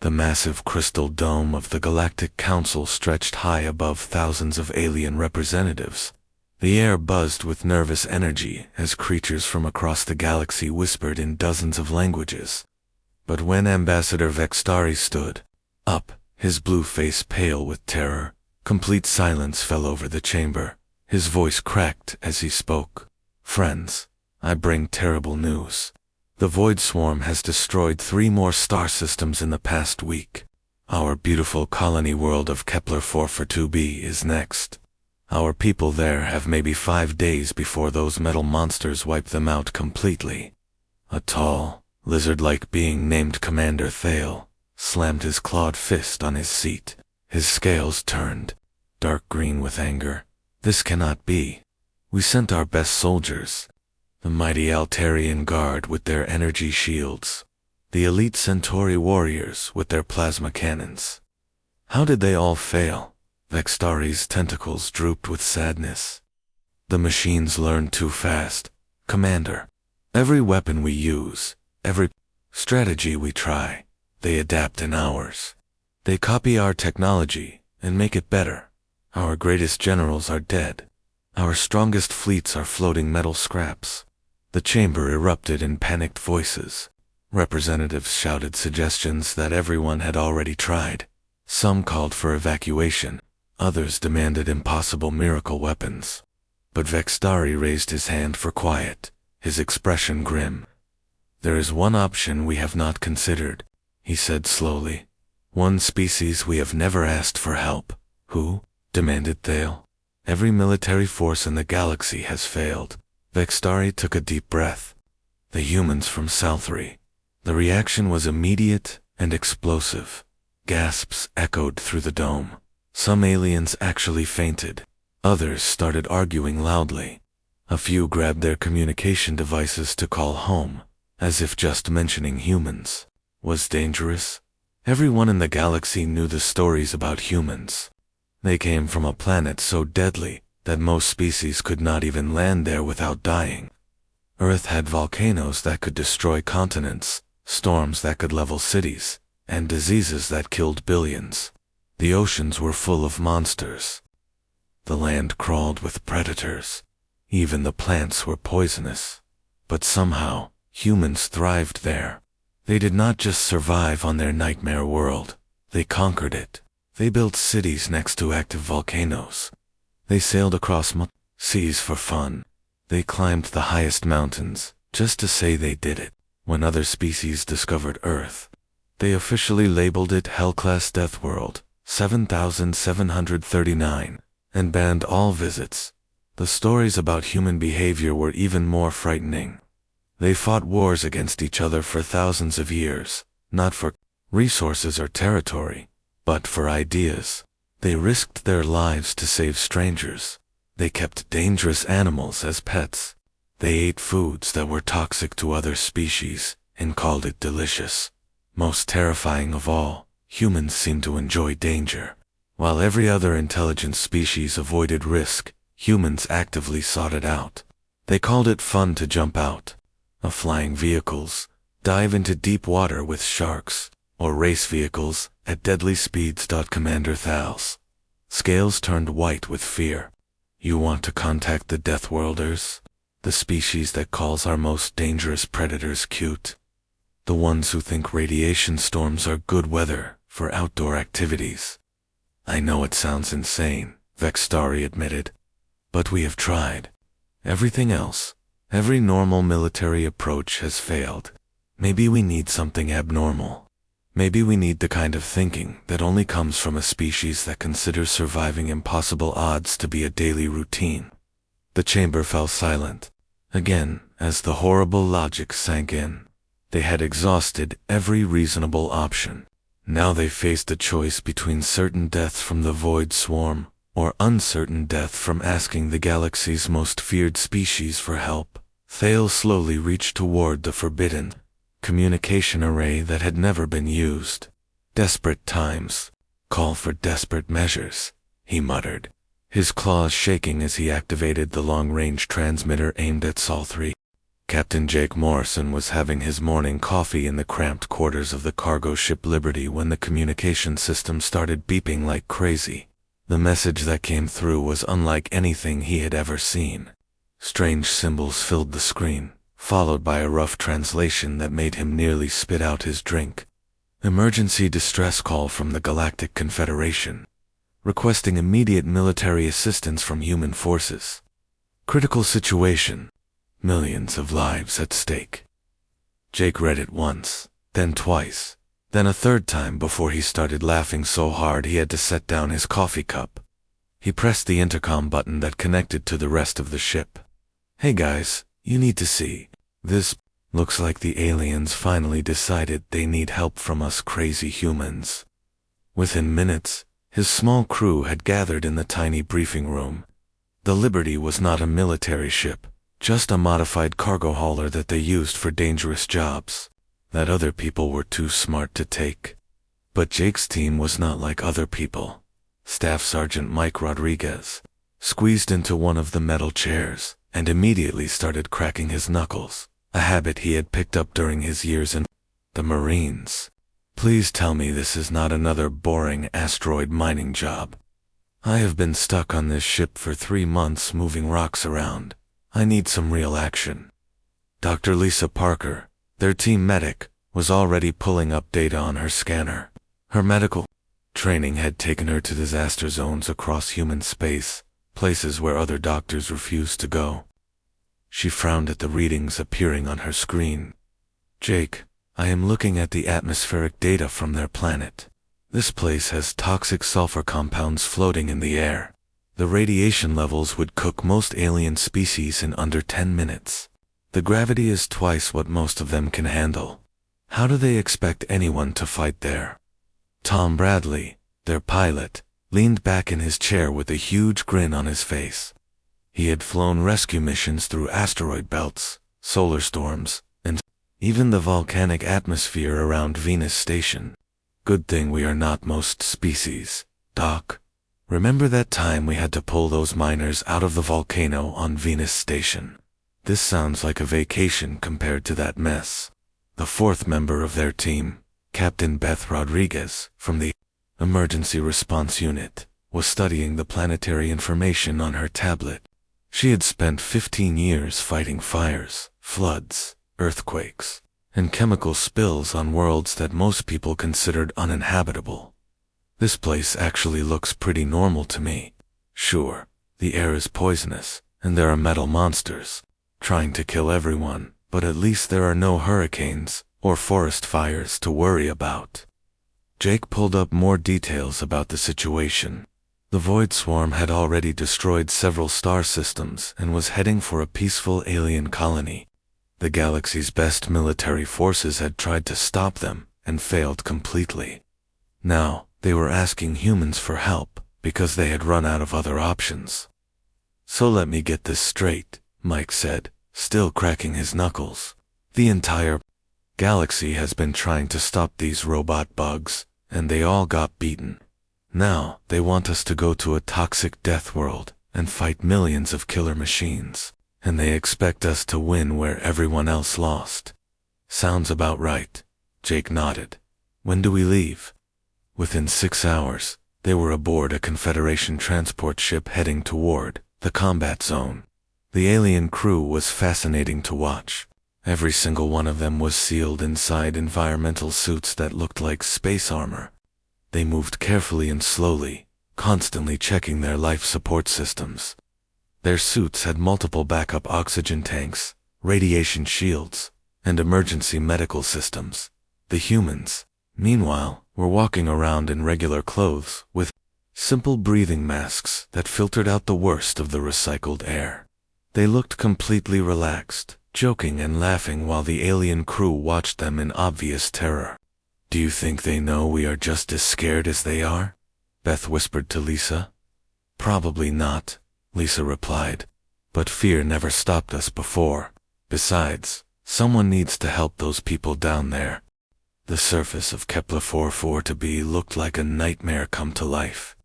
The massive crystal dome of the Galactic Council stretched high above thousands of alien representatives. The air buzzed with nervous energy as creatures from across the galaxy whispered in dozens of languages. But when Ambassador Vextari stood up, his blue face pale with terror, complete silence fell over the chamber. His voice cracked as he spoke. "Friends, I bring terrible news. The Void Swarm has destroyed 3 more star systems in the past week. Our beautiful colony world of Kepler 442b is next. Our people there have maybe 5 days before those metal monsters wipe them out completely." A tall, lizard-like being named Commander Thale slammed his clawed fist on his seat. His scales turned dark green with anger. "This cannot be. We sent our best soldiers. The mighty Altarian Guard with their energy shields. The elite Centauri warriors with their plasma cannons. How did they all fail?" Vextari's tentacles drooped with sadness. "The machines learn too fast, Commander. Every weapon we use, every strategy we try, they adapt in hours. They copy our technology and make it better. Our greatest generals are dead. Our strongest fleets are floating metal scraps." The chamber erupted in panicked voices. Representatives shouted suggestions that everyone had already tried. Some called for evacuation. Others demanded impossible miracle weapons. But Vextari raised his hand for quiet, his expression grim. "There is one option we have not considered," he said slowly. "One species we have never asked for help." "Who?" demanded Thale. "Every military force in the galaxy has failed." Vextari took a deep breath. "The humans from Southry." The reaction was immediate and explosive. Gasps echoed through the dome. Some aliens actually fainted. Others started arguing loudly. A few grabbed their communication devices to call home, as if just mentioning humans was dangerous. Everyone in the galaxy knew the stories about humans. They came from a planet so deadly that most species could not even land there without dying. Earth had volcanoes that could destroy continents, storms that could level cities, and diseases that killed billions. The oceans were full of monsters. The land crawled with predators. Even the plants were poisonous. But somehow, humans thrived there. They did not just survive on their nightmare world. They conquered it. They built cities next to active volcanoes. They sailed across seas for fun. They climbed the highest mountains, just to say they did it. When other species discovered Earth, they officially labeled it Hell-class Deathworld 7739, and banned all visits. The stories about human behavior were even more frightening. They fought wars against each other for thousands of years, not for resources or territory, but for ideas. They risked their lives to save strangers. They kept dangerous animals as pets. They ate foods that were toxic to other species and called it delicious. Most terrifying of all, humans seemed to enjoy danger. While every other intelligent species avoided risk, humans actively sought it out. They called it fun to jump out of flying vehicles, dive into deep water with sharks, or race vehicles at deadly speeds. Commander Thal's scales turned white with fear. "You want to contact the Deathworlders? The species that calls our most dangerous predators cute? The ones who think radiation storms are good weather for outdoor activities?" "I know it sounds insane," Vextari admitted, "but we have tried. Everything else, every normal military approach has failed. Maybe we need something abnormal. Maybe we need the kind of thinking that only comes from a species that considers surviving impossible odds to be a daily routine." The chamber fell silent again as the horrible logic sank in. They had exhausted every reasonable option. Now they faced a choice between certain death from the Void Swarm or uncertain death from asking the galaxy's most feared species for help. Thale slowly reached toward the forbidden communication array that had never been used. "Desperate times call for desperate measures," he muttered, his claws shaking as he activated the long-range transmitter aimed at Sol 3. Captain Jake Morrison was having his morning coffee in the cramped quarters of the cargo ship Liberty when the communication system started beeping like crazy. The message that came through was unlike anything he had ever seen. Strange symbols filled the screen, followed by a rough translation that made him nearly spit out his drink. Emergency distress call from the Galactic Confederation, requesting immediate military assistance from human forces. Critical situation. Millions of lives at stake. Jake read it once, then twice, then a third time before he started laughing so hard he had to set down his coffee cup. He pressed the intercom button that connected to the rest of the ship. "Hey guys, you need to see this. Looks like the aliens finally decided they need help from us crazy humans." Within minutes, his small crew had gathered in the tiny briefing room. The Liberty was not a military ship, just a modified cargo hauler that they used for dangerous jobs that other people were too smart to take. But Jake's team was not like other people. Staff Sergeant Mike Rodriguez squeezed into one of the metal chairs and immediately started cracking his knuckles, a habit he had picked up during his years in the Marines. "Please tell me this is not another boring asteroid mining job. I have been stuck on this ship for 3 months moving rocks around. I need some real action." Dr. Lisa Parker, their team medic, was already pulling up data on her scanner. Her medical training had taken her to disaster zones across human space, places where other doctors refused to go. She frowned at the readings appearing on her screen. "Jake, I am looking at the atmospheric data from their planet. This place has toxic sulfur compounds floating in the air. The radiation levels would cook most alien species in under 10 minutes. The gravity is twice what most of them can handle. How do they expect anyone to fight there?" Tom Bradley, their pilot, leaned back in his chair with a huge grin on his face. He had flown rescue missions through asteroid belts, solar storms, and even the volcanic atmosphere around Venus Station. "Good thing we are not most species, Doc. Remember that time we had to pull those miners out of the volcano on Venus Station? This sounds like a vacation compared to that mess." The fourth member of their team, Captain Beth Rodriguez, from the Emergency Response Unit, was studying the planetary information on her tablet. She had spent 15 years fighting fires, floods, earthquakes, and chemical spills on worlds that most people considered uninhabitable. "This place actually looks pretty normal to me. Sure, the air is poisonous, and there are metal monsters trying to kill everyone, but at least there are no hurricanes or forest fires to worry about." Jake pulled up more details about the situation. The Void Swarm had already destroyed several star systems and was heading for a peaceful alien colony. The galaxy's best military forces had tried to stop them and failed completely. Now, they were asking humans for help because they had run out of other options. "So let me get this straight," Mike said, still cracking his knuckles. "The entire galaxy has been trying to stop these robot bugs, and they all got beaten. Now, they want us to go to a toxic death world and fight millions of killer machines, and they expect us to win where everyone else lost." "Sounds about right," Jake nodded. "When do we leave?" Within 6 hours, they were aboard a Confederation transport ship heading toward the combat zone. The alien crew was fascinating to watch. Every single one of them was sealed inside environmental suits that looked like space armor. They moved carefully and slowly, constantly checking their life support systems. Their suits had multiple backup oxygen tanks, radiation shields, and emergency medical systems. The humans, meanwhile, were walking around in regular clothes with simple breathing masks that filtered out the worst of the recycled air. They looked completely relaxed, joking and laughing while the alien crew watched them in obvious terror. "Do you think they know we are just as scared as they are?" Beth whispered to Lisa. "Probably not," Lisa replied. "But fear never stopped us before. Besides, someone needs to help those people down there." The surface of Kepler 442b looked like a nightmare come to life.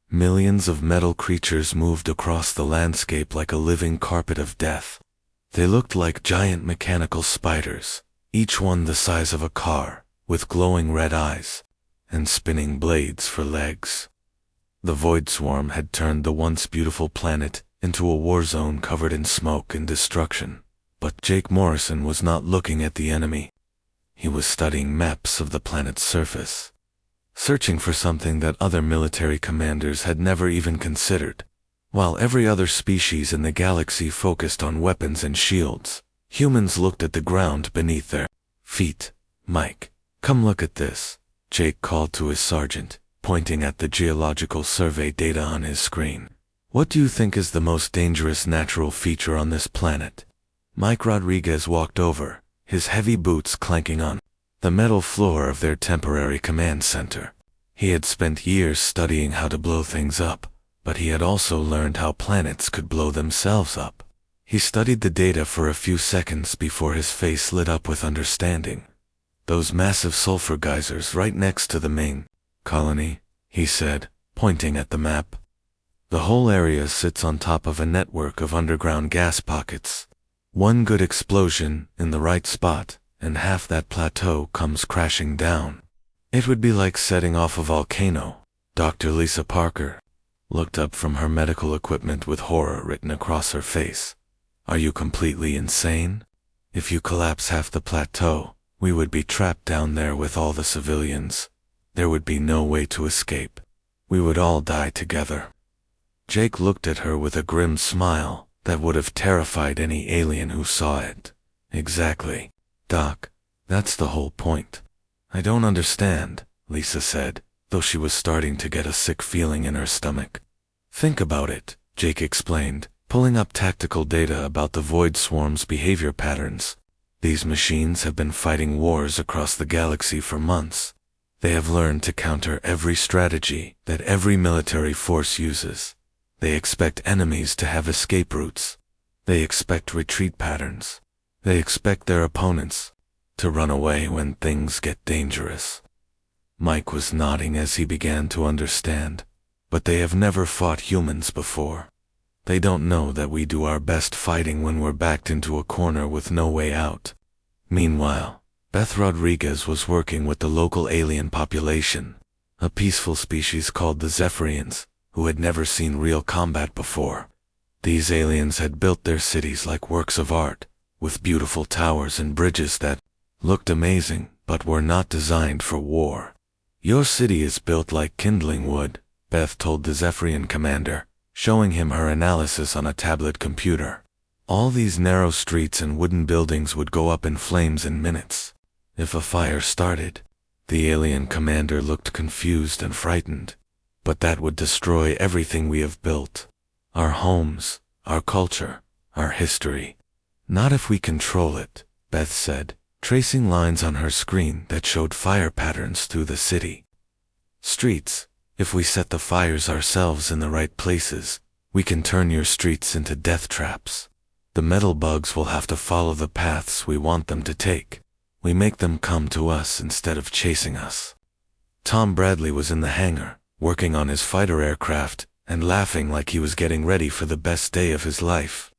Millions of metal creatures moved across the landscape like a living carpet of death. They looked like giant mechanical spiders, each one the size of a car, with glowing red eyes and spinning blades for legs. The void swarm had turned the once beautiful planet into a war zone covered in smoke and destruction. But Jake Morrison was not looking at the enemy. He was studying maps of the planet's surface, searching for something that other military commanders had never even considered. While every other species in the galaxy focused on weapons and shields, humans looked at the ground beneath their feet. "Mike, come look at this," Jake called to his sergeant, pointing at the geological survey data on his screen. "What do you think is the most dangerous natural feature on this planet?" Mike Rodriguez walked over, his heavy boots clanking on the metal floor of their temporary command center. He had spent years studying how to blow things up, but he had also learned how planets could blow themselves up. He studied the data for a few seconds before his face lit up with understanding. "Those massive sulfur geysers right next to the main colony," he said, pointing at the map. "The whole area sits on top of a network of underground gas pockets. One good explosion in the right spot, and half that plateau comes crashing down. It would be like setting off a volcano." Dr. Lisa Parker looked up from her medical equipment with horror written across her face. "Are you completely insane? If you collapse half the plateau, we would be trapped down there with all the civilians. There would be no way to escape. We would all die together." Jake looked at her with a grim smile that would have terrified any alien who saw it. "Exactly, Doc. That's the whole point." "I don't understand," Lisa said, though she was starting to get a sick feeling in her stomach. "Think about it," Jake explained, pulling up tactical data about the void swarm's behavior patterns. "These machines have been fighting wars across the galaxy for months. They have learned to counter every strategy that every military force uses. They expect enemies to have escape routes. They expect retreat patterns. They expect their opponents to run away when things get dangerous." Mike was nodding as he began to understand. "But they have never fought humans before. They don't know that we do our best fighting when we're backed into a corner with no way out." Meanwhile, Beth Rodriguez was working with the local alien population, a peaceful species called the Zephyrians, who had never seen real combat before. These aliens had built their cities like works of art, with beautiful towers and bridges that looked amazing but were not designed for war. "Your city is built like kindling wood," Beth told the Zephyrian commander, showing him her analysis on a tablet computer. "All these narrow streets and wooden buildings would go up in flames in minutes if a fire started." The alien commander looked confused and frightened. "But that would destroy everything we have built. Our homes, our culture, our history." "Not if we control it," Beth said, tracing lines on her screen that showed fire patterns through the city. "Streets. If we set the fires ourselves in the right places, we can turn your streets into death traps. The metal bugs will have to follow the paths we want them to take. We make them come to us instead of chasing us." Tom Bradley was in the hangar, working on his fighter aircraft and laughing like he was getting ready for the best day of his life.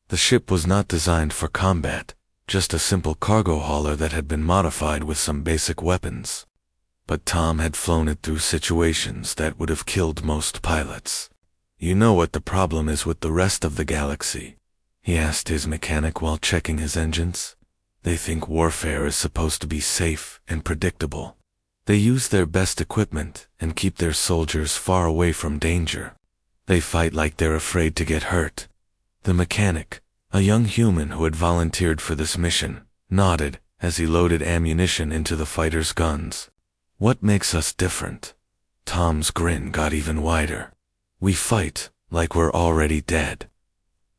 The ship was not designed for combat, just a simple cargo hauler that had been modified with some basic weapons. But Tom had flown it through situations that would have killed most pilots. "You know what the problem is with the rest of the galaxy?" he asked his mechanic while checking his engines. "They think warfare is supposed to be safe and predictable. They use their best equipment and keep their soldiers far away from danger. They fight like they're afraid to get hurt." The mechanic, a young human who had volunteered for this mission, nodded as he loaded ammunition into the fighter's guns. "What makes us different?" Tom's grin got even wider. "We fight like we're already dead.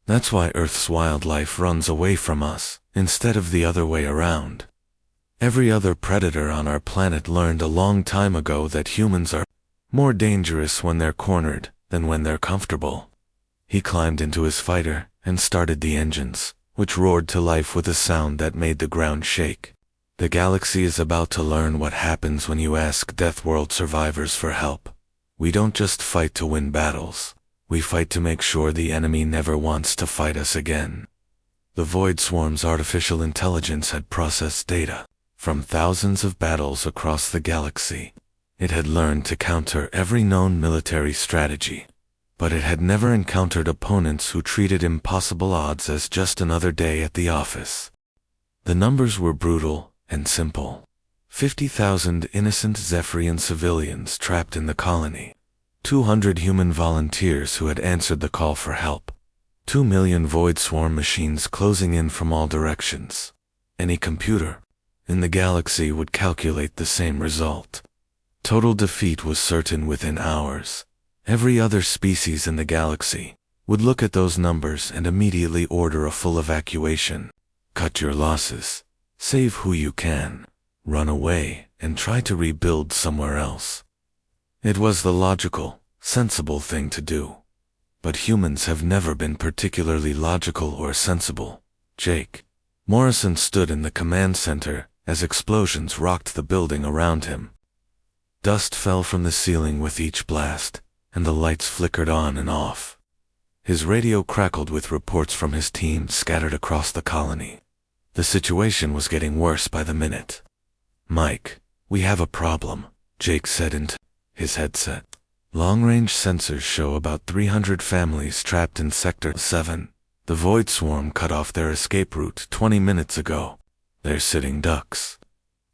That's why Earth's wildlife runs away from us instead of the other way around. Every other predator on our planet learned a long time ago that humans are more dangerous when they're cornered than when they're comfortable." He climbed into his fighter and started the engines, which roared to life with a sound that made the ground shake. "The galaxy is about to learn what happens when you ask Deathworld survivors for help. We don't just fight to win battles. We fight to make sure the enemy never wants to fight us again." The Void Swarm's artificial intelligence had processed data from thousands of battles across the galaxy. It had learned to counter every known military strategy, but it had never encountered opponents who treated impossible odds as just another day at the office. The numbers were brutal and simple. 50,000 innocent Zephyrian civilians trapped in the colony. 200 human volunteers who had answered the call for help. 2 million Void Swarm machines closing in from all directions. Any computer in the galaxy would calculate the same result. Total defeat was certain within hours. Every other species in the galaxy would look at those numbers and immediately order a full evacuation. Cut your losses. Save who you can. Run away and try to rebuild somewhere else. It was the logical, sensible thing to do. But humans have never been particularly logical or sensible. Jake Morrison stood in the command center as explosions rocked the building around him. Dust fell from the ceiling with each blast, and the lights flickered on and off. His radio crackled with reports from his team scattered across the colony. The situation was getting worse by the minute. "Mike, we have a problem," Jake said into his headset. "Long-range sensors show about 300 families trapped in Sector 7. The Void Swarm cut off their escape route 20 minutes ago. They're sitting ducks."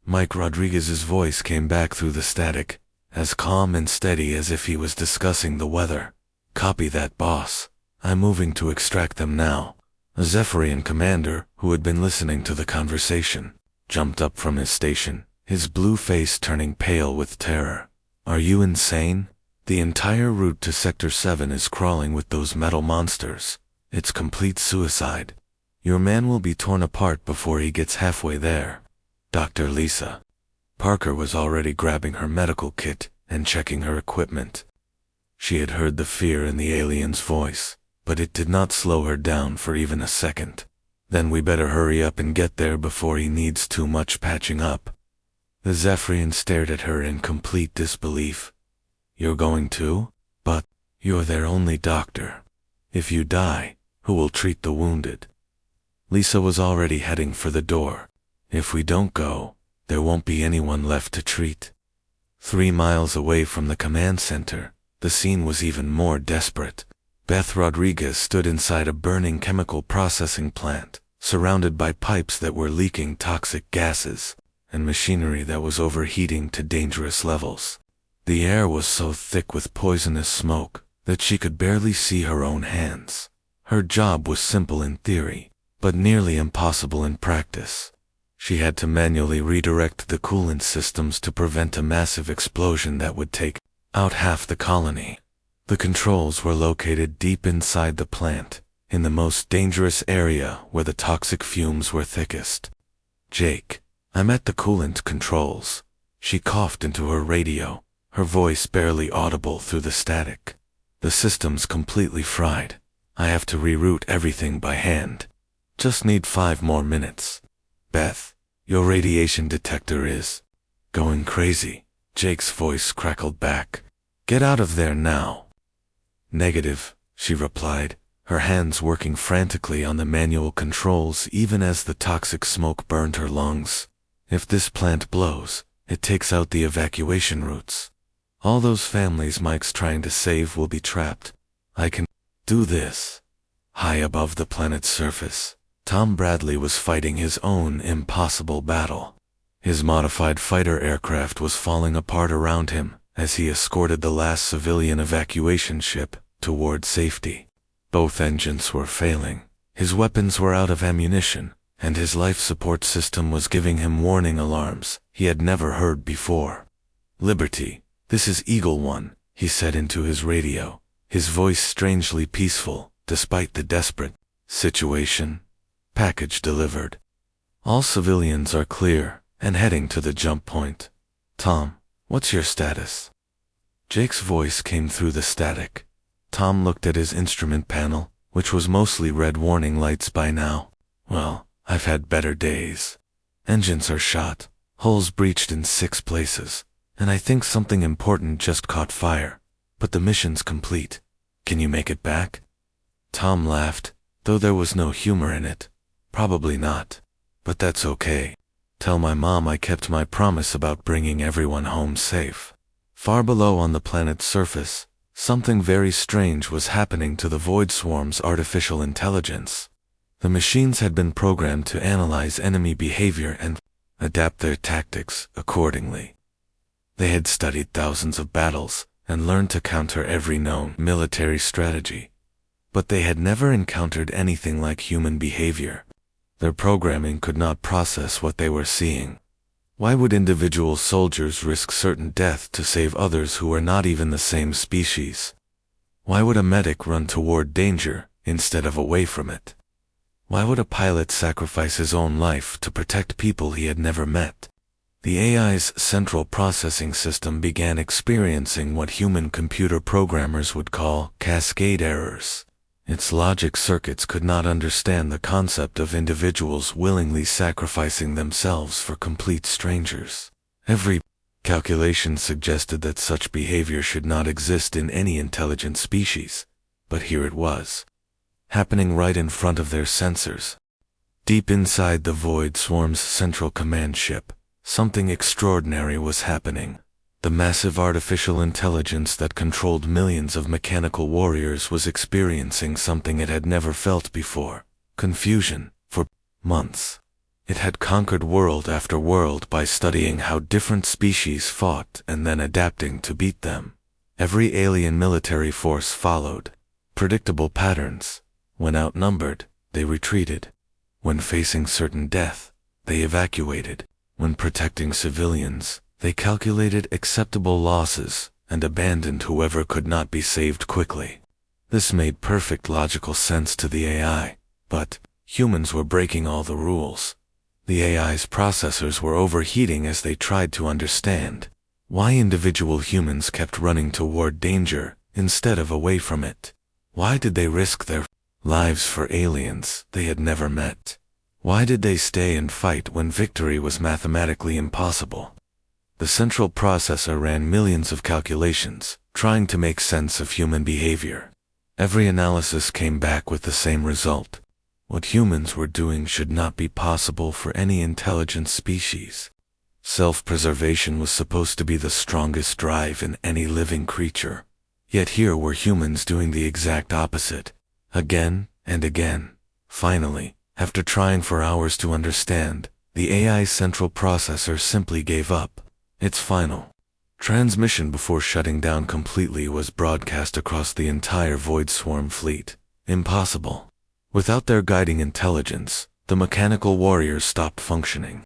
Mike Rodriguez's voice came back through the static, as calm and steady as if he was discussing the weather. "Copy that, boss. I'm moving to extract them now." A Zephyrian commander, who had been listening to the conversation, jumped up from his station, his blue face turning pale with terror. "Are you insane? The entire route to Sector 7 is crawling with those metal monsters. It's complete suicide. Your man will be torn apart before he gets halfway there." Dr. Lisa Parker was already grabbing her medical kit and checking her equipment. She had heard the fear in the alien's voice, but it did not slow her down for even a second. "Then we better hurry up and get there before he needs too much patching up." The Zephyrian stared at her in complete disbelief. "You're going too? But you're their only doctor. If you die, who will treat the wounded?" Lisa was already heading for the door. "If we don't go, there won't be anyone left to treat." 3 miles away from the command center, the scene was even more desperate. Beth Rodriguez stood inside a burning chemical processing plant, surrounded by pipes that were leaking toxic gases, and machinery that was overheating to dangerous levels. The air was so thick with poisonous smoke that she could barely see her own hands. Her job was simple in theory, but nearly impossible in practice. She had to manually redirect the coolant systems to prevent a massive explosion that would take out half the colony. The controls were located deep inside the plant, in the most dangerous area where the toxic fumes were thickest. "Jake, I'm at the coolant controls." She coughed into her radio, her voice barely audible through the static. "The system's completely fried. I have to reroute everything by hand. Just need 5 more minutes." "Beth, your radiation detector is going crazy." Jake's voice crackled back. "Get out of there now." "Negative," she replied, her hands working frantically on the manual controls even as the toxic smoke burned her lungs. "If this plant blows, it takes out the evacuation routes. All those families Mike's trying to save will be trapped. I can do this." High above the planet's surface, Tom Bradley was fighting his own impossible battle. His modified fighter aircraft was falling apart around him as he escorted the last civilian evacuation ship toward safety. Both engines were failing, his weapons were out of ammunition, and his life support system was giving him warning alarms he had never heard before. "Liberty, this is Eagle One," he said into his radio, his voice strangely peaceful despite the desperate situation. "Package delivered. All civilians are clear and heading to the jump point. Tom, what's your status?" Jake's voice came through the static. Tom looked at his instrument panel, which was mostly red warning lights by now. "Well, I've had better days. Engines are shot, holes breached in 6 places, and I think something important just caught fire. But the mission's complete. Can you make it back?" Tom laughed, though there was no humor in it. Probably not. But that's okay. Tell my mom I kept my promise about bringing everyone home safe. Far below on the planet's surface, something very strange was happening to the Void Swarm's artificial intelligence. The machines had been programmed to analyze enemy behavior and adapt their tactics accordingly. They had studied thousands of battles and learned to counter every known military strategy. But they had never encountered anything like human behavior. Their programming could not process what they were seeing. Why would individual soldiers risk certain death to save others who were not even the same species? Why would a medic run toward danger instead of away from it? Why would a pilot sacrifice his own life to protect people he had never met? The AI's central processing system began experiencing what human computer programmers would call cascade errors. Its logic circuits could not understand the concept of individuals willingly sacrificing themselves for complete strangers. Every calculation suggested that such behavior should not exist in any intelligent species, but here it was, happening right in front of their sensors. Deep inside the Void Swarm's central command ship, something extraordinary was happening. The massive artificial intelligence that controlled millions of mechanical warriors was experiencing something it had never felt before: confusion. For months, it had conquered world after world by studying how different species fought and then adapting to beat them. Every alien military force followed predictable patterns. When outnumbered, they retreated. When facing certain death, they evacuated. When protecting civilians, they calculated acceptable losses and abandoned whoever could not be saved quickly. This made perfect logical sense to the AI, but humans were breaking all the rules. The AI's processors were overheating as they tried to understand why individual humans kept running toward danger instead of away from it. Why did they risk their lives for aliens they had never met? Why did they stay and fight when victory was mathematically impossible? The central processor ran millions of calculations, trying to make sense of human behavior. Every analysis came back with the same result. What humans were doing should not be possible for any intelligent species. Self-preservation was supposed to be the strongest drive in any living creature. Yet here were humans doing the exact opposite, again and again. Finally, after trying for hours to understand, the AI's central processor simply gave up. Its final transmission before shutting down completely was broadcast across the entire Void Swarm fleet. Impossible. Without their guiding intelligence, the mechanical warriors stopped functioning.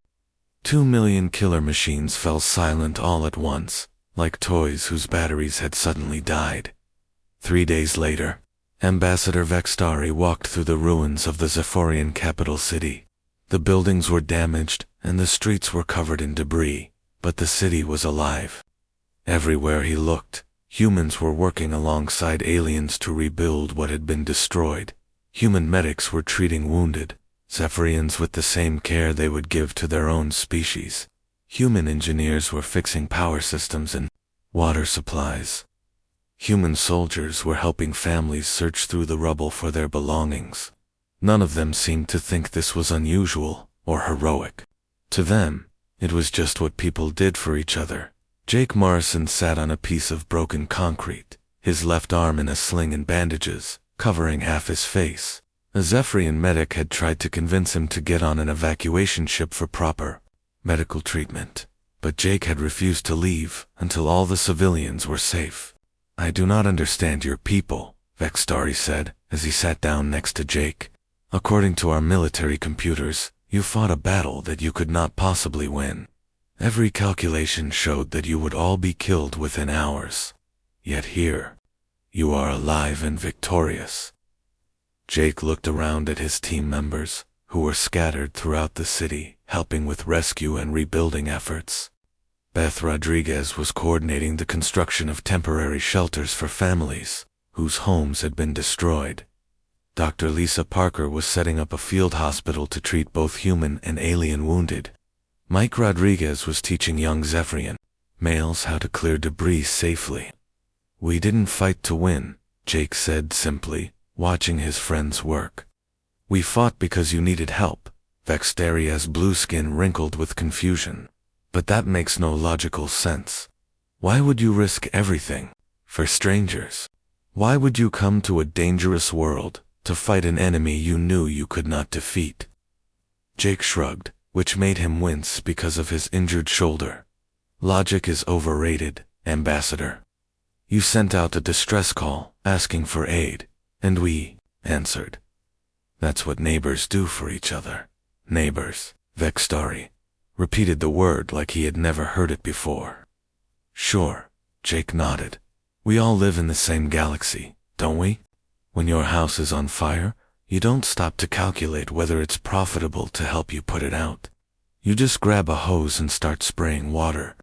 2 million killer machines fell silent all at once, like toys whose batteries had suddenly died. 3 days later, Ambassador Vextari walked through the ruins of the Zephorian capital city. The buildings were damaged and the streets were covered in debris, but the city was alive. Everywhere he looked, humans were working alongside aliens to rebuild what had been destroyed. Human medics were treating wounded Zephorians with the same care they would give to their own species. Human engineers were fixing power systems and water supplies. Human soldiers were helping families search through the rubble for their belongings. None of them seemed to think this was unusual or heroic. To them, it was just what people did for each other. Jake Morrison sat on a piece of broken concrete, his left arm in a sling and bandages, covering half his face. A Zephorian medic had tried to convince him to get on an evacuation ship for proper medical treatment, but Jake had refused to leave until all the civilians were safe. "I do not understand your people," Vextari said, as he sat down next to Jake. "According to our military computers, you fought a battle that you could not possibly win. Every calculation showed that you would all be killed within hours. Yet here, you are alive and victorious." Jake looked around at his team members, who were scattered throughout the city, helping with rescue and rebuilding efforts. Beth Rodriguez was coordinating the construction of temporary shelters for families whose homes had been destroyed. Dr. Lisa Parker was setting up a field hospital to treat both human and alien wounded. Mike Rodriguez was teaching young Zephorian males how to clear debris safely. "We didn't fight to win," Jake said simply, watching his friends work. We fought because you needed help. Vexteria's blue skin wrinkled with confusion. But that makes no logical sense. Why would you risk everything for strangers? Why would you come to a dangerous world to fight an enemy you knew you could not defeat? Jake shrugged, which made him wince because of his injured shoulder. Logic is overrated, Ambassador. You sent out a distress call asking for aid, and we answered. That's what neighbors do for each other. Neighbors, Vextari repeated the word like he had never heard it before. Sure, Jake nodded. We all live in the same galaxy, don't we? When your house is on fire, you don't stop to calculate whether it's profitable to help you put it out. You just grab a hose and start spraying water.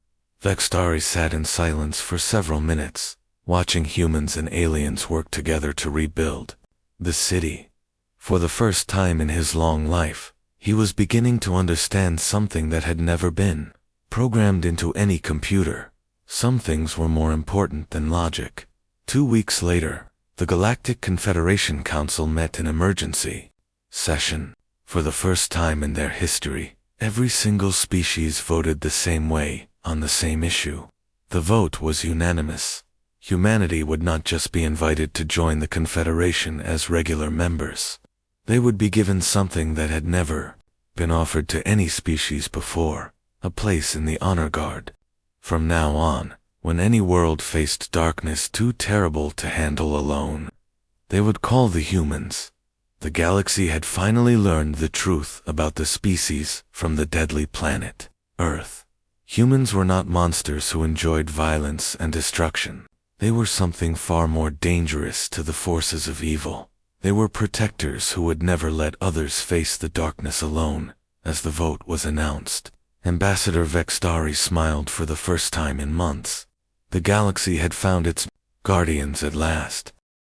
Vextari sat in silence for several minutes, watching humans and aliens work together to rebuild the city. For the first time in his long life, he was beginning to understand something that had never been programmed into any computer. Some things were more important than logic. 2 weeks later, the Galactic Confederation Council met in emergency session. For the first time in their history, every single species voted the same way on the same issue. The vote was unanimous. Humanity would not just be invited to join the Confederation as regular members. They would be given something that had never been offered to any species before, a place in the honor guard. From now on, when any world faced darkness too terrible to handle alone, they would call the humans. The galaxy had finally learned the truth about the species from the deadly planet, Earth. Humans were not monsters who enjoyed violence and destruction. They were something far more dangerous to the forces of evil. They were protectors who would never let others face the darkness alone. As the vote was announced, Ambassador Vextari smiled for the first time in months. The galaxy had found its guardians at last.